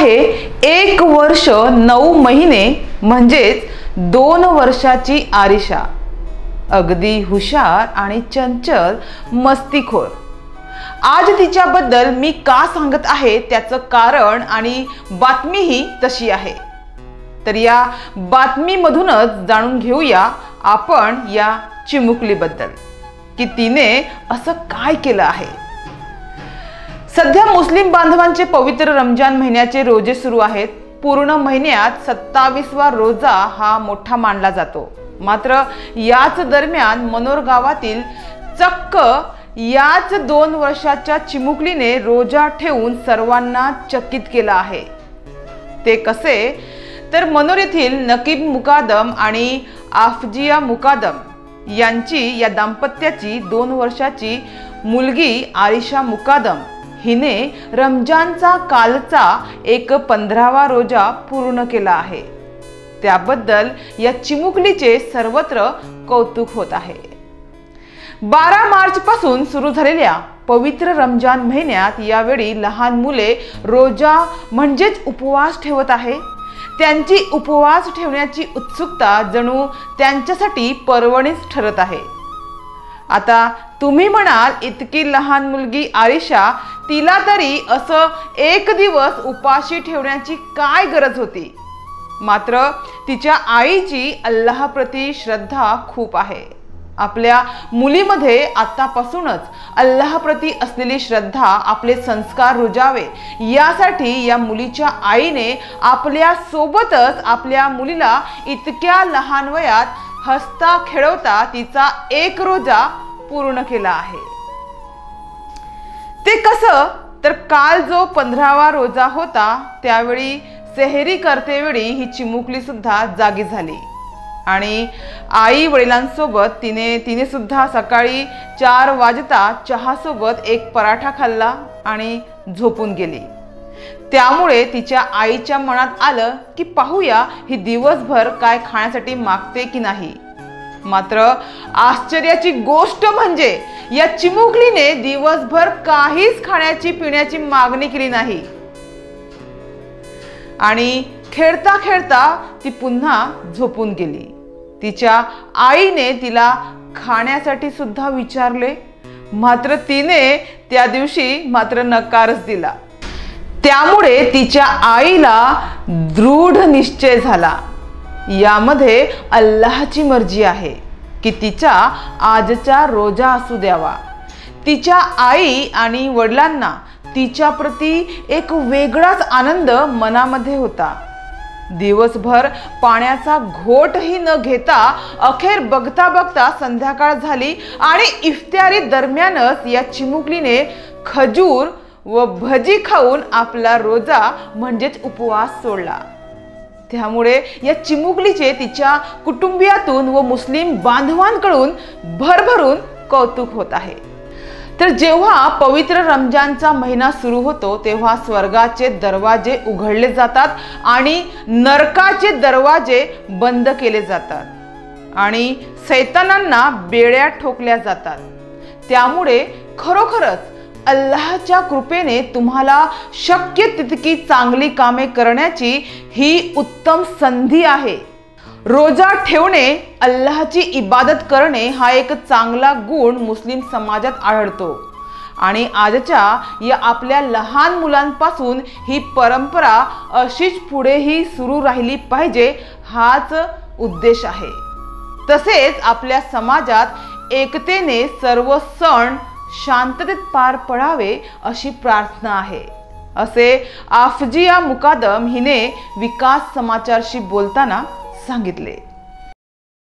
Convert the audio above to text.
आहे 1 वर्ष 9 महिने म्हणजेच 2 वर्षाची आरिशा। अगदी हुशार आणि चंचल मस्तीखोर। आज तिच्याबद्दल मी का सांगत आहे त्याचं कारण आणि बातमीही तशी आहे। तर या बातमीमधूनच जाणून घेऊया आपण या चिमुकलीबद्दल की तिने असं काय केलं आहे। सध्या मुस्लिम बांधवांचे पवित्र रमजान महिन्याचे रोजे सुरू आहेत। पूर्ण महिन्यात 27वा रोजा हा मोठा मानला जातो। मात्र याच दरम्यान मनोर गावातील चक्क याच 2 वर्षाच्या चिमुकलीने रोजा ठेवून सर्वांना चकित केलं आहे। ते कसे तर मनोर येथील नकीब मुकादम आणि आफजिया मुकादम यांची या दाम्पत्याची 2 वर्षाची मुलगी आरिशा मुकादम हिने रमजानचा कालचा एक 15वा रोजा पूर्ण केला आहे। त्याबद्दल या चिमुकलीचे सर्वत्र कौतुक होत आहे। 12 मार्च पासून सुरू झालेल्या पवित्र रमजान महिन्यात यावेळी लहान मुले रोजा म्हणजेच उपवास ठेवत आहे। त्यांची उपवास ठेवण्याची उत्सुकता जणू त्यांच्यासाठी पर्वणीच ठरत आहे। आता तुम्ही म्हणाल इतकी लहान मुलगी आरिशा तिला तरी असं 1 दिवस उपाशी ठेवण्याची काय गरज होती। मात्र तिच्या आईची अल्लाहप्रती श्रद्धा खूप आहे। आपल्या मुलीमध्ये आतापासूनच अल्लाहप्रती असलेली श्रद्धा आपले संस्कार रुजावे यासाठी या मुलीच्या आईने आपल्या सोबतच आपल्या मुलीला इतक्या लहान वयात हसता खेळवता तिचा 1 रोजा पूर्ण केला आहे। ते कसं तर काल जो 15वा रोजा होता त्यावेळी सेहरी करतेवेळी ही चिमुकली सुद्धा जागी झाली आणि आई वडिलांसोबत तिने सुद्धा सकाळी 4 वाजता चहासोबत एक पराठा खाल्ला आणि झोपून गेली। त्यामुळे तिच्या आईच्या मनात आलं की पाहूया ही दिवसभर काय खाण्यासाठी मागते की नाही। मात्र आश्चर्याची गोष्ट म्हणजे या चिमुकलीने दिवसभर काहीच खाण्याची पिण्याची मागणी केली नाही आणि खेळता खेळता ती पुन्हा झोपून गेली। तिच्या आईने तिला खाण्यासाठी सुद्धा विचारले, मात्र तिने त्या दिवशी मात्र नकारच दिला। त्यामुळे तिच्या आईला दृढ निश्चय झाला यामध्ये अल्लाहची मर्जी आहे की तिचा आजचा रोजा असू द्यावा। तिच्या आई आणि वडिलांना तिच्या प्रती एक वेगळाच आनंद मनामध्ये होता। दिवसभर पाण्याचा घोटही न घेता अखेर बघता बघता संध्याकाळ झाली आणि इफ्तारी दरम्यानच या चिमुकलीने खजूर व भजी खाऊन आपला रोजा म्हणजेच उपवास सोडला। त्यामुळे या चिमुकलीचे तिच्या कुटुंबियातून व मुस्लिम बांधवांकडून भरभरून कौतुक होत आहे। तर जेव्हा पवित्र रमजानचा महिना सुरू होतो तेव्हा स्वर्गाचे दरवाजे उघडले जातात आणि नरकाचे दरवाजे बंद केले जातात आणि शैतानांना बेड्या ठोकल्या जातात। त्यामुळे खरोखरच अल्लाहच्या कृपेने तुम्हाला शक्य तितकी चांगली कामे करण्याची ही उत्तम संधी आहे। रोजा ठेवणे, अल्लाहची इबादत करणे हा एक चांगला गुण मुस्लिम समाजात आढळतो आणि आजच्या या आपल्या लहान मुलांपासून ही परंपरा अशीच पुढेही सुरू राहिली पाहिजे हाच उद्देश आहे। तसेच आपल्या समाजात एकतेने सर्व सण शांततेत पार पडावे अशी प्रार्थना आहे, असे आफजिया मुकादम हिने विकास समाचारशी बोलताना सांगितले।